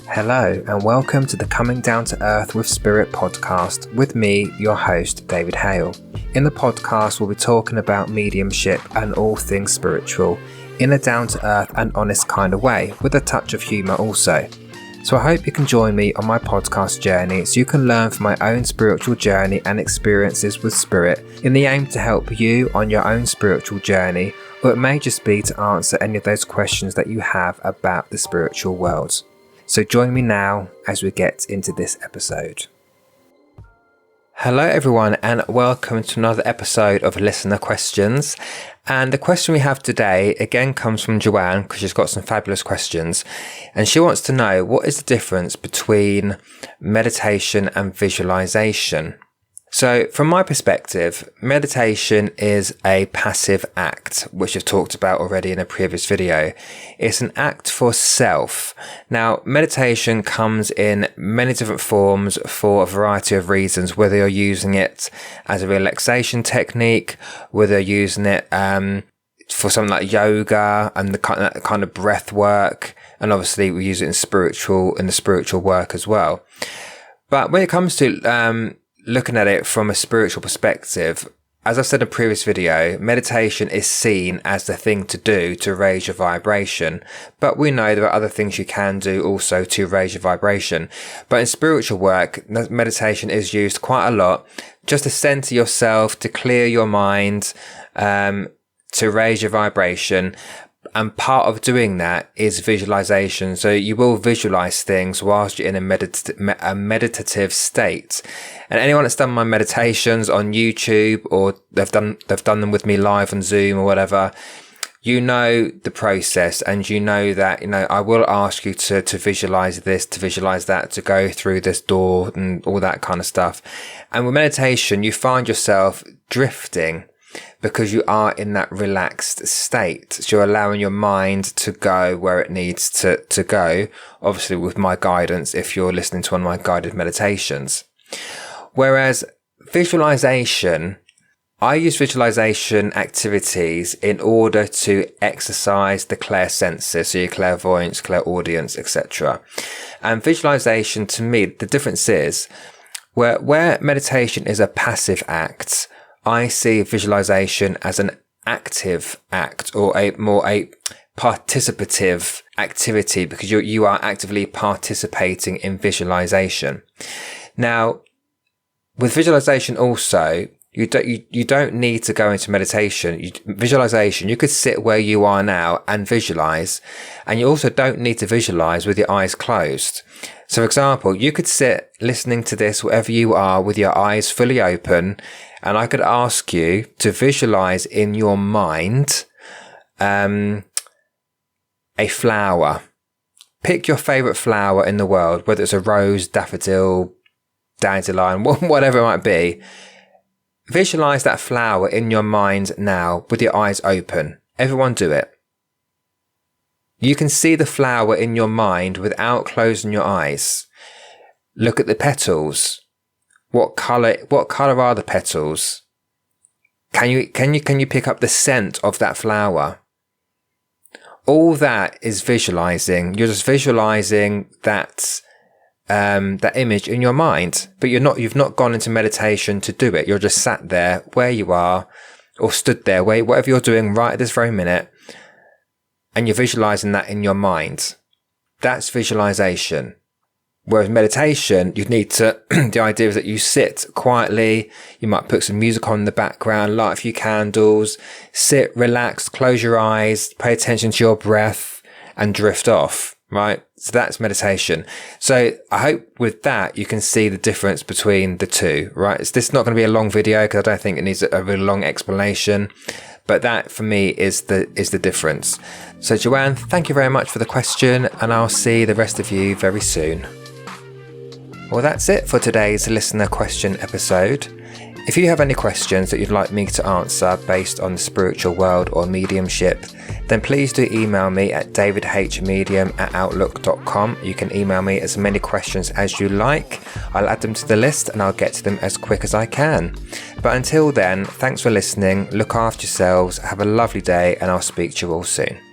Hello and welcome to the Coming Down to Earth with Spirit podcast with me, your host, David Hale. In the podcast, we'll be talking about mediumship and all things spiritual in a down-to-earth and honest kind of way, with a touch of humour also. So I hope you can join me on my podcast journey so you can learn from my own spiritual journey and experiences with spirit in the aim to help you on your own spiritual journey, or it may just be to answer any of those questions that you have about the spiritual world. So join me now as we get into this episode. Hello everyone and welcome to another episode of Listener Questions. And the question we have today again comes from Joanne, because she's got some fabulous questions. And she wants to know, what is the difference between meditation and visualization? So from my perspective, meditation is a passive act, which I've talked about already in a previous video. It's an act for self. Now, meditation comes in many different forms for a variety of reasons, whether you're using it as a relaxation technique, whether you're using it for something like yoga and the kind of breath work. And obviously we use it in the spiritual work as well. But when it comes to looking at it from a spiritual perspective, as I've said in a previous video, meditation is seen as the thing to do to raise your vibration. But we know there are other things you can do also to raise your vibration. But in spiritual work, meditation is used quite a lot just to center yourself, to clear your mind, to raise your vibration. And part of doing that is visualization. So you will visualize things whilst you're in a meditative state. And anyone that's done my meditations on YouTube, or they've done them with me live on Zoom or whatever, you know the process, and you know that, I will ask you to visualize this, to visualize that, to go through this door and all that kind of stuff. And with meditation, you find yourself drifting, because you are in that relaxed state. So you're allowing your mind to go where it needs to go, obviously with my guidance if you're listening to one of my guided meditations. Whereas visualization, I use visualization activities in order to exercise the clair senses, so your clairvoyance, clairaudience, etc. And visualization, to me, the difference is where meditation is a passive act, I see visualization as an active act, or a participative activity, because you are actively participating in visualization. Now, with visualization also, you don't need to go into meditation. Visualization, you could sit where you are now and visualize, and you also don't need to visualize with your eyes closed. So, for example, you could sit listening to this wherever you are with your eyes fully open, and I could ask you to visualize in your mind a flower. Pick your favorite flower in the world, whether it's a rose, daffodil, dandelion, whatever it might be. Visualize that flower in your mind now with your eyes open. Everyone do it. You can see the flower in your mind without closing your eyes. Look at the petals. What color are the petals? Can you pick up the scent of that flower? All that is visualizing. You're just visualizing that image in your mind, but you've not gone into meditation to do it. You're just sat there where you are, or stood there, whatever you're doing right at this very minute, and you're visualizing that in your mind. That's visualization. Whereas meditation, you need to, the idea is that you sit quietly, you might put some music on in the background, light a few candles, sit, relax, close your eyes, pay attention to your breath, and drift off, right? So that's meditation. So I hope with that, you can see the difference between the two, right? This is not going to be a long video, because I don't think it needs a really long explanation. But that for me is the difference. So Joanne, thank you very much for the question, and I'll see the rest of you very soon. Well, that's it for today's listener question episode. If you have any questions that you'd like me to answer based on the spiritual world or mediumship, then please do email me at davidhmedium@outlook.com. You can email me as many questions as you like. I'll add them to the list and I'll get to them as quick as I can. But until then, thanks for listening, look after yourselves, have a lovely day, and I'll speak to you all soon.